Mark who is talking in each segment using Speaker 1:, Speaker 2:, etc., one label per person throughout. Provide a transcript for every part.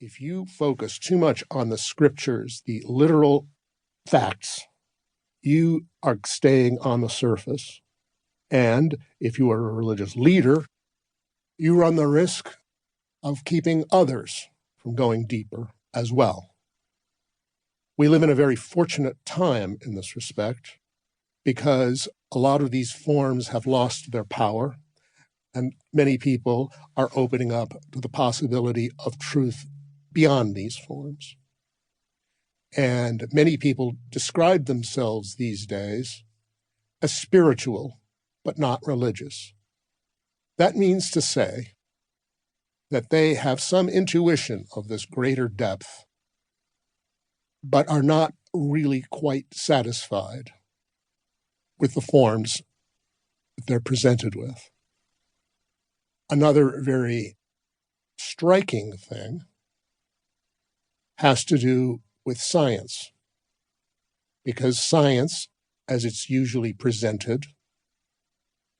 Speaker 1: if you focus too much on the scriptures, the literal facts, you are staying on the surface. And if you are a religious leader, you run the risk of keeping others from going deeper as well. We live in a very fortunate time in this respect because a lot of these forms have lost their power, and many people are opening up to the possibility of truth beyond these forms. And many people describe themselves these days as spiritual, but not religious. That means to say that they have some intuition of this greater depth, but are not really quite satisfied with the forms that they're presented with. Another very striking thing has to do with science, because science, as it's usually presented,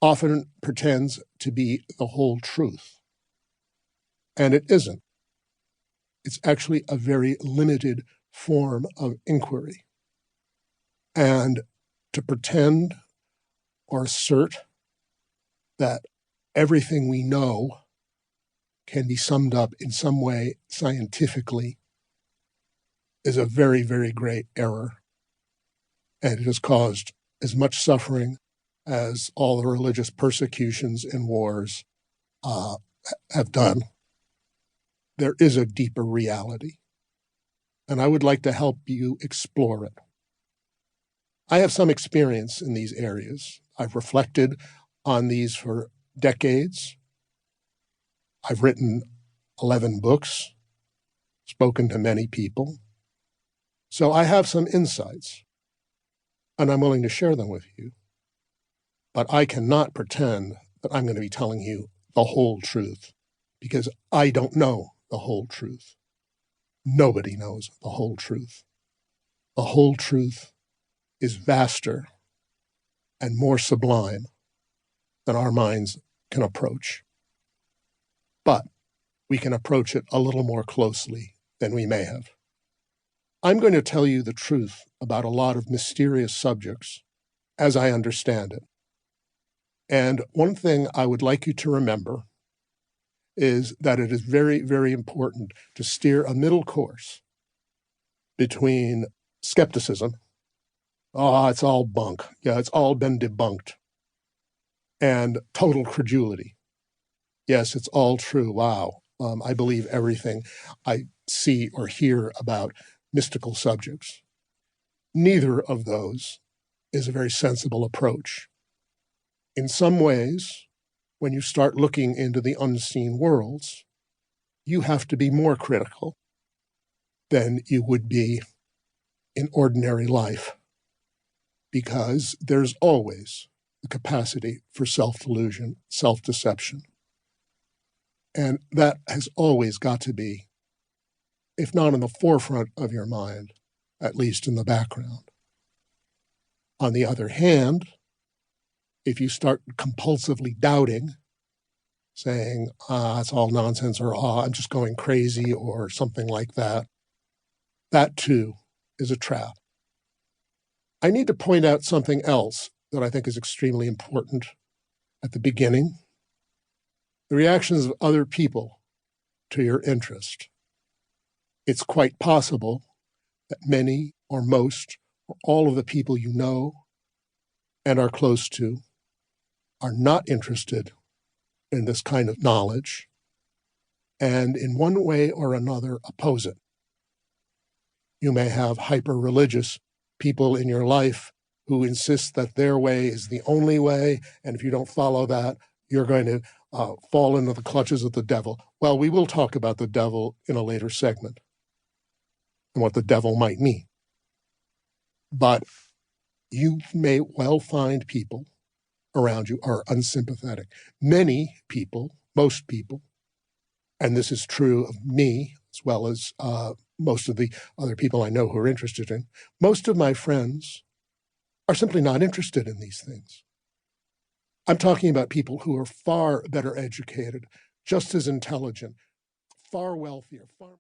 Speaker 1: often pretends to be the whole truth. And it isn't. It's actually a very limited form of inquiry. And to pretend or assert that everything we know can be summed up in some way scientifically is a very, very great error. And it has caused as much suffering as all the religious persecutions and wars have done. There is a deeper reality, and I would like to help you explore it. I have some experience in these areas. I've reflected on these for decades. I've written 11 books, spoken to many people. So I have some insights, and I'm willing to share them with you. But I cannot pretend that I'm going to be telling you the whole truth, because I don't know the whole truth. Nobody knows the whole truth. The whole truth is vaster and more sublime than our minds can approach. But we can approach it a little more closely than we may have. I'm going to tell you the truth about a lot of mysterious subjects as I understand it. And one thing I would like you to remember is that it is very, very important to steer a middle course between skepticism, it's all bunk, it's all been debunked, and total credulity. Yes, it's all true, wow, I believe everything I see or hear about mystical subjects. Neither of those is a very sensible approach. In some ways, when you start looking into the unseen worlds, you have to be more critical than you would be in ordinary life, because there's always the capacity for self-delusion, self-deception. And that has always got to be, if not in the forefront of your mind, at least in the background. On the other hand, if you start compulsively doubting, saying, it's all nonsense, or I'm just going crazy, or something like that, that too is a trap. I need to point out something else that I think is extremely important at the beginning: the reactions of other people to your interest. It's quite possible that many or most or all of the people you know and are close to are not interested in this kind of knowledge, and in one way or another oppose it. You may have hyper-religious people in your life who insist that their way is the only way, and if you don't follow that, you're going to fall into the clutches of the devil. Well, we will talk about the devil in a later segment and what the devil might mean. But you may well find people around you are unsympathetic. Many people, most people, and this is true of me as well as most of the other people I know who are interested in, most of my friends are simply not interested in these things. I'm talking about people who are far better educated, just as intelligent, far wealthier, far